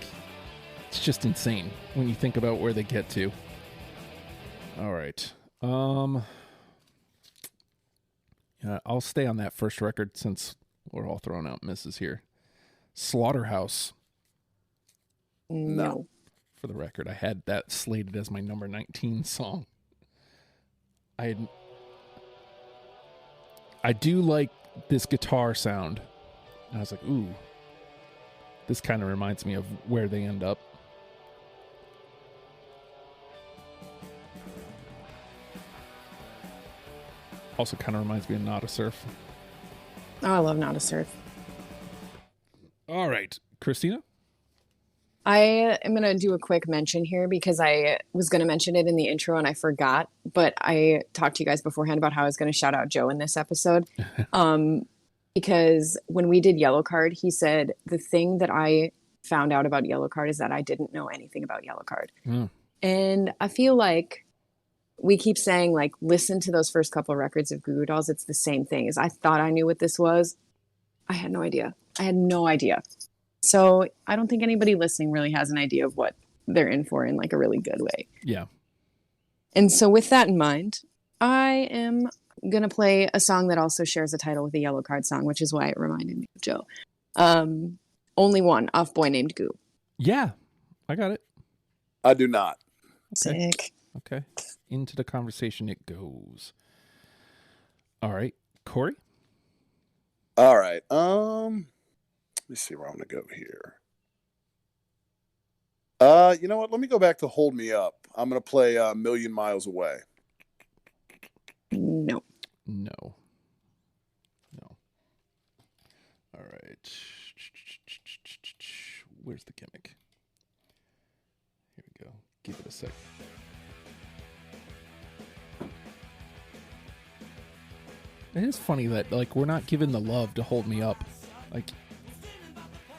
it's just insane when you think about where they get to. All right. Yeah, I'll stay on that first record since we're all throwing out misses here. Slaughterhouse. No. For the record, I had that slated as my number 19 song. I do like this guitar sound. And I was like, ooh, this kind of reminds me of where they end up. Also kind of reminds me of Not a Surf. Oh, I love Not a Surf. All right, Christina? I am going to do a quick mention here because I was going to mention it in the intro and I forgot, but I talked to you guys beforehand about how I was going to shout out Joe in this episode. Because when we did Yellow Card, he said, the thing that I found out about Yellow Card is that I didn't know anything about Yellow Card. And I feel like we keep saying, like, listen to those first couple records of Goo Goo Dolls. It's the same thing. As I thought I knew what this was. I had no idea. So I don't think anybody listening really has an idea of what they're in for in, like, a really good way. Yeah. And so with that in mind, I am going to play a song that also shares a title with the Yellow Card song, which is why it reminded me of Joe. Only One off Boy Named Goo. Yeah, I got it. I do not. Sick. Okay. Into the conversation it goes. All right. Cory? All right. Let me see where I'm going to go here. You know what? Let me go back to Hold Me Up. I'm going to play A Million Miles Away. No. All right. Where's the gimmick? Here we go. Give it a sec. It is funny that, like, we're not given the love to Hold Me Up. Like,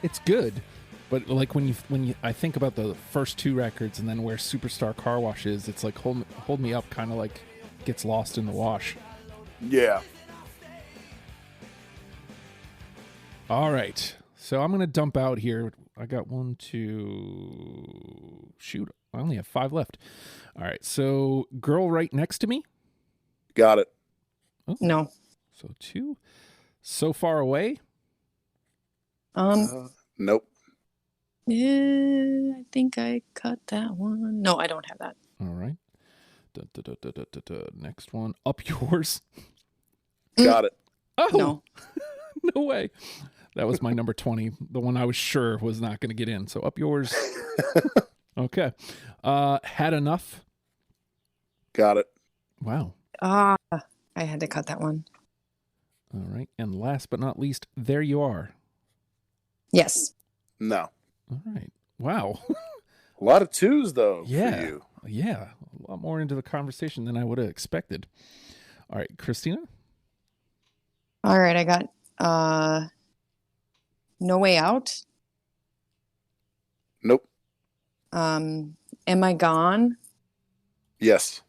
it's good, but, like, when I think about the first two records and then where Superstar Car Wash is, it's like Hold Me Up kind of like gets lost in the wash. Yeah. All right. So I'm going to dump out here. I got shoot, I only have 5 left. All right. So Girl Right Next to Me. Got it. Oh, No. So 2. So Far Away. Nope. Yeah, I think I cut that one. No, I don't have that. All right. Next one. Up Yours. Got it. Oh, No. No way. That was my number 20. The one I was sure was not going to get in. So Up Yours. Okay. Had Enough. Got it. Wow. I had to cut that one. All right. And last but not least, There You Are. Yes. No. All right. Wow. A lot of 2s, though, Yeah. for you. Yeah. A lot more into the conversation than I would have expected. All right. Christina? All right. I got No Way Out. Nope. Am I Gone? Yes.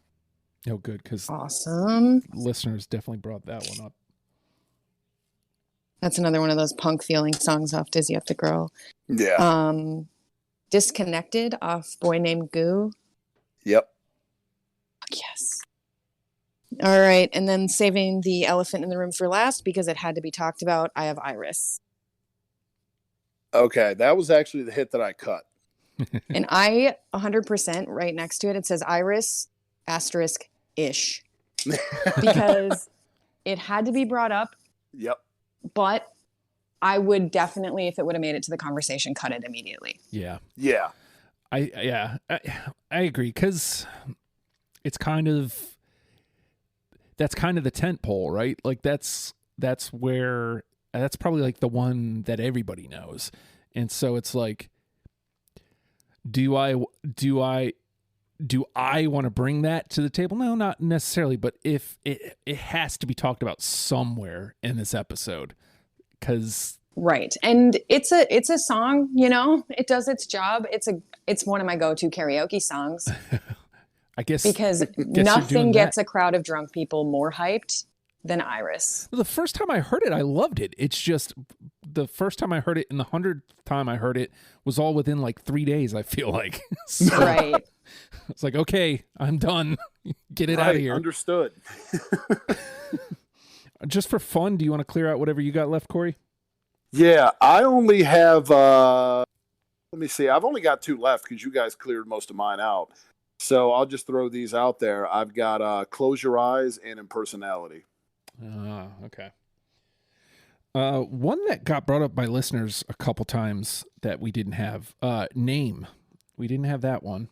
Oh, good. Because Awesome. listeners definitely brought that one up. That's another one of those punk feeling songs off Dizzy Up the Girl. Yeah. Disconnected off Boy Named Goo. Yep. Yes. All right. And then saving the elephant in the room for last because it had to be talked about. I have Iris. Okay. That was actually the hit that I cut. And I 100% right next to it. It says Iris asterisk ish because it had to be brought up. Yep. But I would definitely, if it would have made it to the conversation, cut it immediately. Yeah. Yeah. I agree because it's kind of the tent pole, right? Like that's where that's probably like the one that everybody knows, and so it's like, do I want to bring that to the table? No, not necessarily, but if it has to be talked about somewhere in this episode, because right, and it's a song, you know, it does its job. It's one of my go-to karaoke songs. I guess because nothing gets a crowd of drunk people more hyped than Iris. The first time I heard it, I loved it. It's just the first time I heard it and the 100th time I heard it was all within like 3 days, I feel like. So, right. It's like, okay, I'm done. Get it out of here. Understood. Just for fun, do you want to clear out whatever you got left, Cory? Yeah, I only have, let me see. I've only got 2 left because you guys cleared most of mine out. So I'll just throw these out there. I've got Close Your Eyes and Impersonality. Okay. One that got brought up by listeners a couple times that we didn't have, Name. We didn't have that one.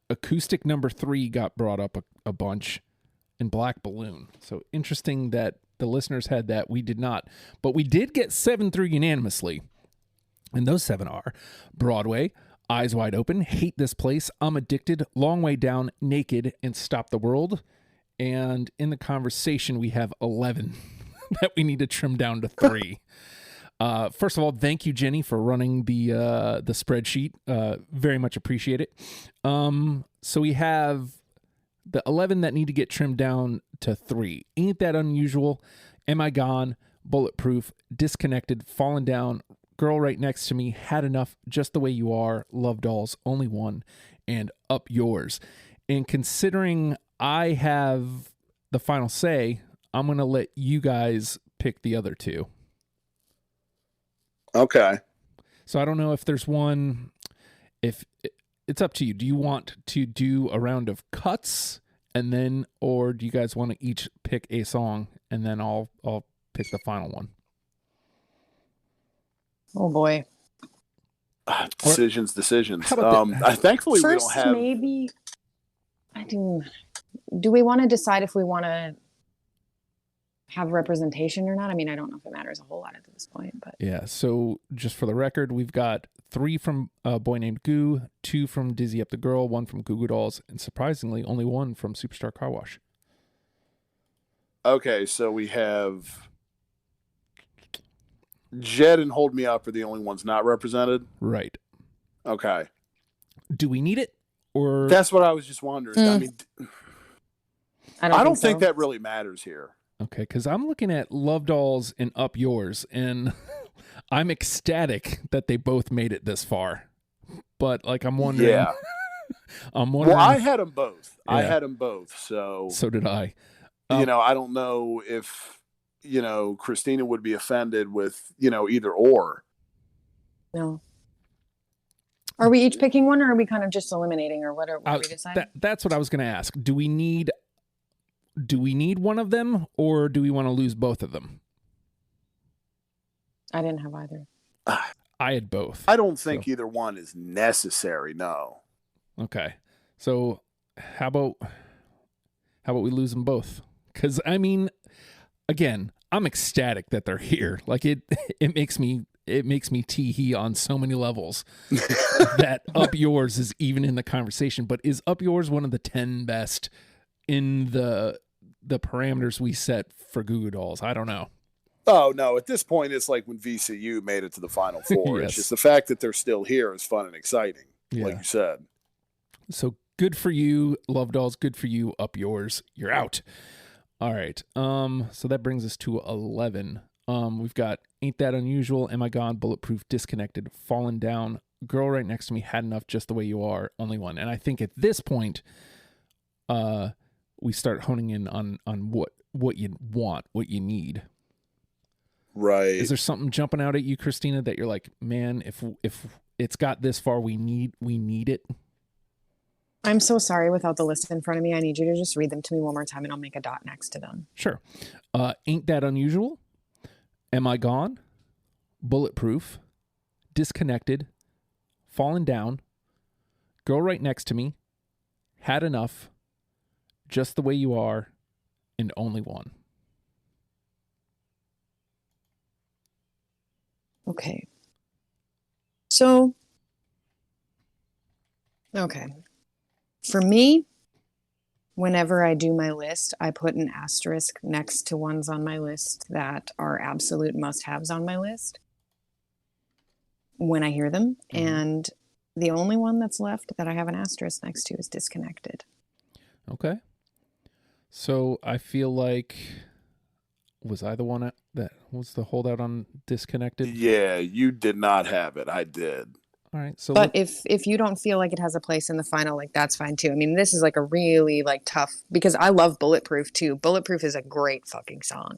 Acoustic number 3 got brought up a bunch, and Black Balloon. So interesting that the listeners had that. We did not. But we did get 7 through unanimously. And those 7 are Broadway, Eyes Wide Open, Hate This Place, I'm Addicted, Long Way Down, Naked, and Stop the World. And in the conversation, we have 11 that we need to trim down to 3. First of all, thank you, Jenny, for running the spreadsheet. Very much appreciate it. So we have the 11 that need to get trimmed down to 3. Ain't That Unusual, Am I Gone, Bulletproof, Disconnected, Fallen Down, Girl Right Next to Me, Had Enough, Just the Way You Are, Love Dolls, Only One, and Up Yours. And considering I have the final say, I'm going to let you guys pick the other 2. Okay. So I don't know if there's one, if it's up to you. Do you want to do a round of cuts and then, or do you guys want to each pick a song and then I'll pick the final one? Oh boy. Decisions. How about Thankfully First, we don't have. maybe, do we want to decide if we want to have representation or not? I mean, I don't know if it matters a whole lot at this point, but Yeah. So just for the record, we've got 3 from A Boy Named Goo, 2 from Dizzy Up the Girl, 1 from Goo Goo Dolls, and surprisingly, only 1 from Superstar Car Wash. Okay, so we have Jed and Hold Me Up are the only ones not represented. Right. Okay. Do we need it? Or That's what I was just wondering. I mean, I don't think that really matters here. Okay, because I'm looking at Love Dolls and Up Yours, and I'm ecstatic that they both made it this far. But like, I'm wondering. Yeah. I'm wondering. Well, I had them both. Yeah. I had them both. So did I. I don't know if Christina would be offended with either or. No. Are we each picking one, or are we kind of just eliminating, or what are we deciding? That's what I was going to ask. Do we need one of them, or do we want to lose both of them? I didn't have either. I had both. I don't think either one is necessary. No. Okay. So how about we lose them both? Because I mean, again, I'm ecstatic that they're here. Like it makes me tee-hee on so many levels that Up Yours is even in the conversation. But is Up Yours one of the 10 best in the parameters we set for Goo Goo Dolls? I don't know. Oh, no. At this point, it's like when VCU made it to the Final Four. Yes. It's just the fact that they're still here is fun and exciting, like you said. So good for you, Love Dolls. Good for you, Up Yours. You're out. All right. So that brings us to 11. We've got Ain't That Unusual, Am I Gone, Bulletproof, Disconnected, Fallen Down, Girl Right Next to Me, Had Enough, Just the Way You Are, Only One. And I think at this point, we start honing in on what you want, what you need. Right. Is there something jumping out at you, Christina, that you're like, man, if it's got this far, we need it? I'm so sorry without the list in front of me. I need you to just read them to me one more time and I'll make a dot next to them. Sure. Ain't That Unusual? Am I Gone? Bulletproof, Disconnected, Fallen Down, Girl Right Next to Me, Had Enough, Just the Way You Are, and Only One. Okay. So, okay. For me, whenever I do my list, I put an asterisk next to ones on my list that are absolute must-haves on my list when I hear them. Mm-hmm. And The only one that's left that I have an asterisk next to is Disconnected. Okay. So I feel like, was I the one that was the holdout on Disconnected? Yeah, you did not have it. I did. All right. So, But if you don't feel like it has a place in the final, like that's fine too. I mean, this is like a really like tough, because I love Bulletproof too. Bulletproof is a great fucking song.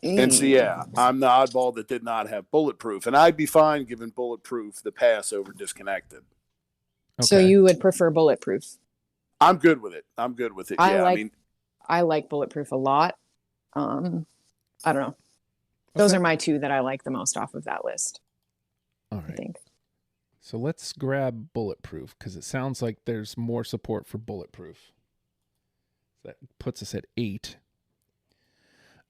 And so, yeah, I'm the oddball that did not have Bulletproof, and I'd be fine giving Bulletproof the pass over Disconnected. okay. So you would prefer Bulletproof? I'm good with it. I like Bulletproof a lot. I don't know. Those are my two that I like the most off of that list. All right. I think. So let's grab Bulletproof, because it sounds like there's more support for Bulletproof. That puts us at 8.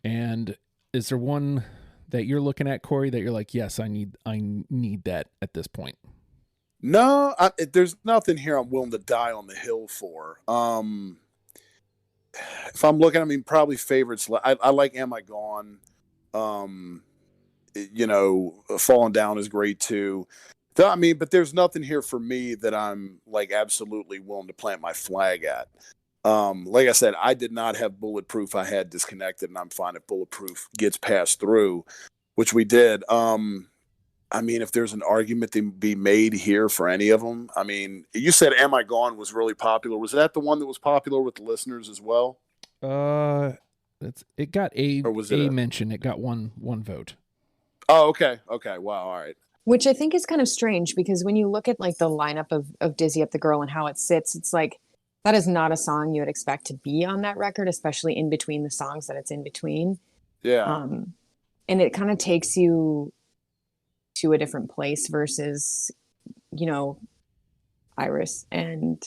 And is there one that you're looking at, Cory, that you're like, yes, I need that at this point? No, there's nothing here I'm willing to die on the hill for. If I'm looking, I mean, probably favorites. I like Am I Gone? Falling Down is great too. I mean, but there's nothing here for me that I'm like absolutely willing to plant my flag at. Like I said, I did not have Bulletproof. I had Disconnected, and I'm fine if Bulletproof gets passed through, which we did. I mean, if there's an argument to be made here for any of them, I mean, you said Am I Gone was really popular. Was that the one that was popular with the listeners as well? It got a mention. It got one vote. Oh, okay. Okay. Wow. All right. Which I think is kind of strange, because when you look at like the lineup of Dizzy Up the Girl and how it sits, it's like, that is not a song you would expect to be on that record, especially in between the songs that it's in between. Yeah. And it kind of takes you to a different place versus, Iris and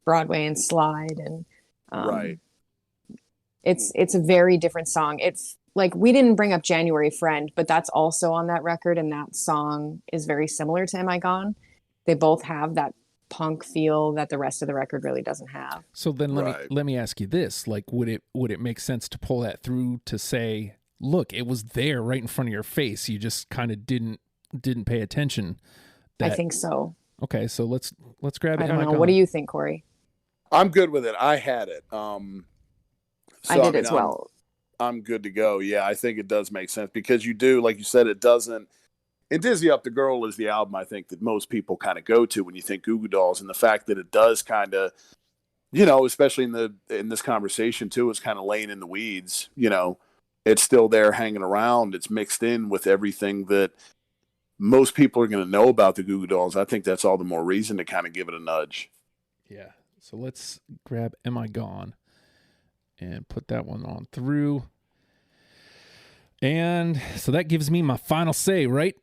Broadway and Slide. And right. It's a very different song. It's like, we didn't bring up January Friend, but that's also on that record. And that song is very similar to Am I Gone? They both have that punk feel that the rest of the record really doesn't have. So then let me ask you this, like, would it make sense to pull that through to say, look, it was there right in front of your face, you just kind of didn't pay attention? I think so. Okay, so let's grab it. I don't know. What do you think, Cory? I'm good with it. I had it. I did as well. I'm good to go. Yeah, I think it does make sense, because you do, like you said, it doesn't. And Dizzy Up the Girl is the album I think that most people kind of go to when you think Goo Goo Dolls, and the fact that it does kind of, especially in this conversation too, it's kind of laying in the weeds. It's still there hanging around. It's mixed in with everything that most people are going to know about the Goo Goo Dolls. I think that's all the more reason to kind of give it a nudge. Yeah. So let's grab Am I Gone and put that one on through. And so that gives me my final say, right?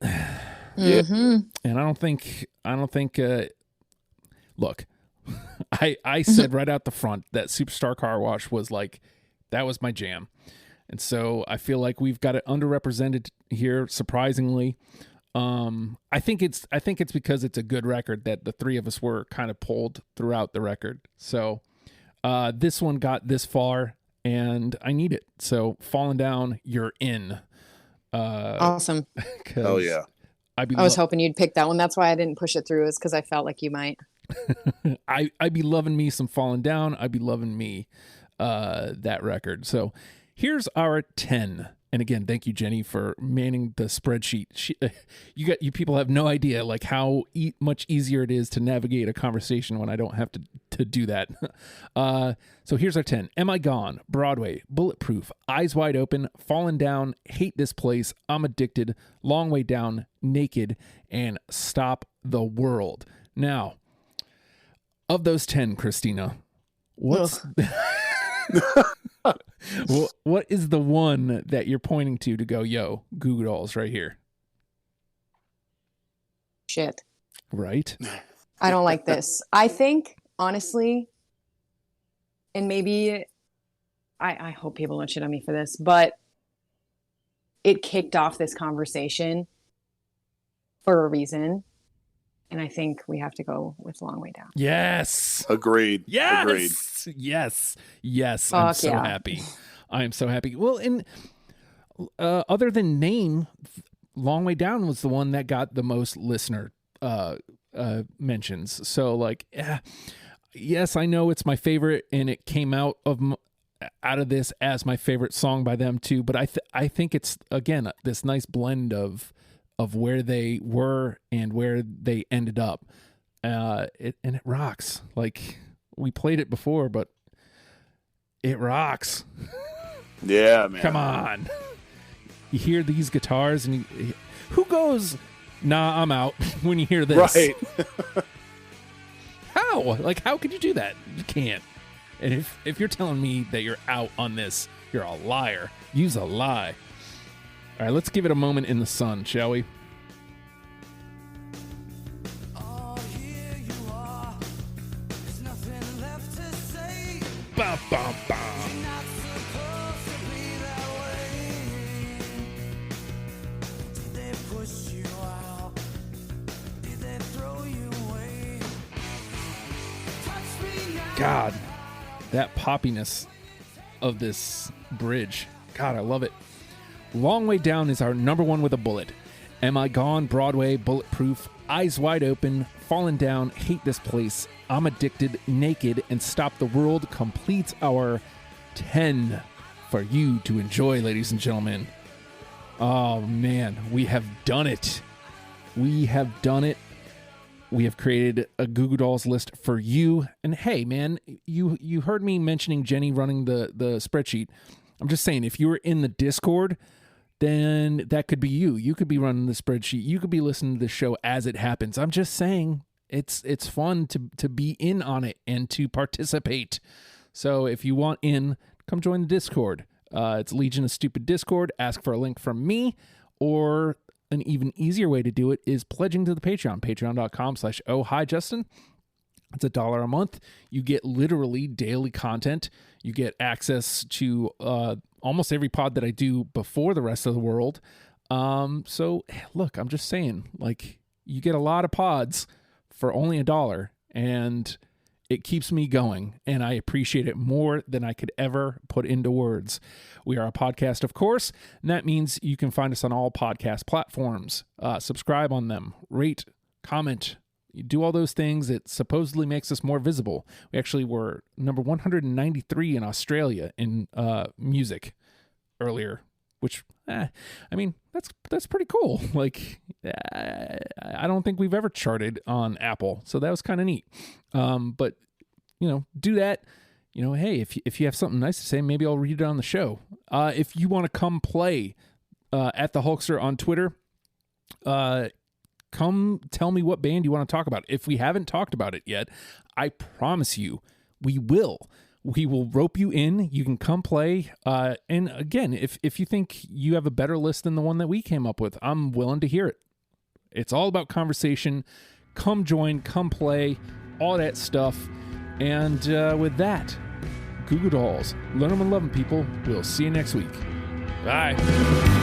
Mm-hmm. And I don't think, look, I said right out the front that Superstar Car Wash was like, that was my jam. And so I feel like we've got it underrepresented here, surprisingly. I think it's because it's a good record that the three of us were kind of pulled throughout the record. So this one got this far, and I need it. So Falling Down, you're in. Awesome. Oh yeah. I was hoping you'd pick that one. That's why I didn't push it through, is because I felt like you might. I'd be loving me some Falling Down. I'd be loving me that record. So here's our 10. And again, thank you, Jenny, for manning the spreadsheet. You people have no idea like how much easier it is to navigate a conversation when I don't have to do that. So here's our 10. Am I Gone? Broadway. Bulletproof. Eyes Wide Open. Fallen Down. Hate This Place. I'm Addicted. Long Way Down. Naked. And Stop the World. Now, of those 10, Christina, what's... what is the one that you're pointing to go, yo, Goo Goo Dolls right here? Shit. Right? I don't like this. I think, honestly, and maybe I hope people don't shit on me for this, but it kicked off this conversation for a reason. And I think we have to go with Long Way Down. Yes. Agreed. Yes. Agreed. Yes. I'm so happy. I am so happy. Well, and other than name, Long Way Down was the one that got the most listener mentions. So like, yes, I know it's my favorite, and it came out of this as my favorite song by them too. But I think it's, again, this nice blend of where they were and where they ended up. It rocks. Like, we played it before, but it rocks. Yeah, man. Come on. You hear these guitars and who goes, nah, I'm out when you hear this? Right. How? Like, how could you do that? You can't. And if you're telling me that you're out on this, you're a liar. Use a lie. All right, let's give it a moment in the sun, shall we? Bum, bum, bum. God, that poppiness of this bridge. God, I love it. Long Way Down is our number one with a bullet. Am I Gone, Broadway, Bulletproof, Eyes Wide Open, Fallen Down, Hate This Place, I'm Addicted, Naked, and Stop the World completes our 10 for you to enjoy, ladies and gentlemen. Oh, man, we have done it. We have done it. We have created a Goo Goo Dolls list for you. And hey, man, you heard me mentioning Jenny running the spreadsheet. I'm just saying, if you were in the Discord, then that could be you. You could be running the spreadsheet. You could be listening to the show as it happens. I'm just saying, it's fun to be in on it and to participate. So if you want in, come join the Discord. It's Legion of Stupid Discord. Ask for a link from me, or an even easier way to do it is pledging to the Patreon, patreon.com/oh hi Justin. It's $1 a month. You get literally daily content. You get access to almost every pod that I do before the rest of the world. So look, I'm just saying, like, you get a lot of pods for only $1, and it keeps me going, and I appreciate it more than I could ever put into words. We are a podcast, of course, and that means you can find us on all podcast platforms. Subscribe on them, rate, comment, you do all those things. It supposedly makes us more visible. We actually were number 193 in Australia in music earlier, which, I mean, that's pretty cool. Like, I don't think we've ever charted on Apple, so that was kind of neat. But, do that. Hey, if you have something nice to say, maybe I'll read it on the show. If you want to come play at the Hulkster on Twitter, come tell me what band you want to talk about. If we haven't talked about it yet, I promise you we will. We will rope you in. You can come play. And again, if you think you have a better list than the one that we came up with, I'm willing to hear it. It's all about conversation. Come join, come play, all that stuff. And with that, Goo Goo Dolls, learn them and love them, people. We'll see you next week. Bye.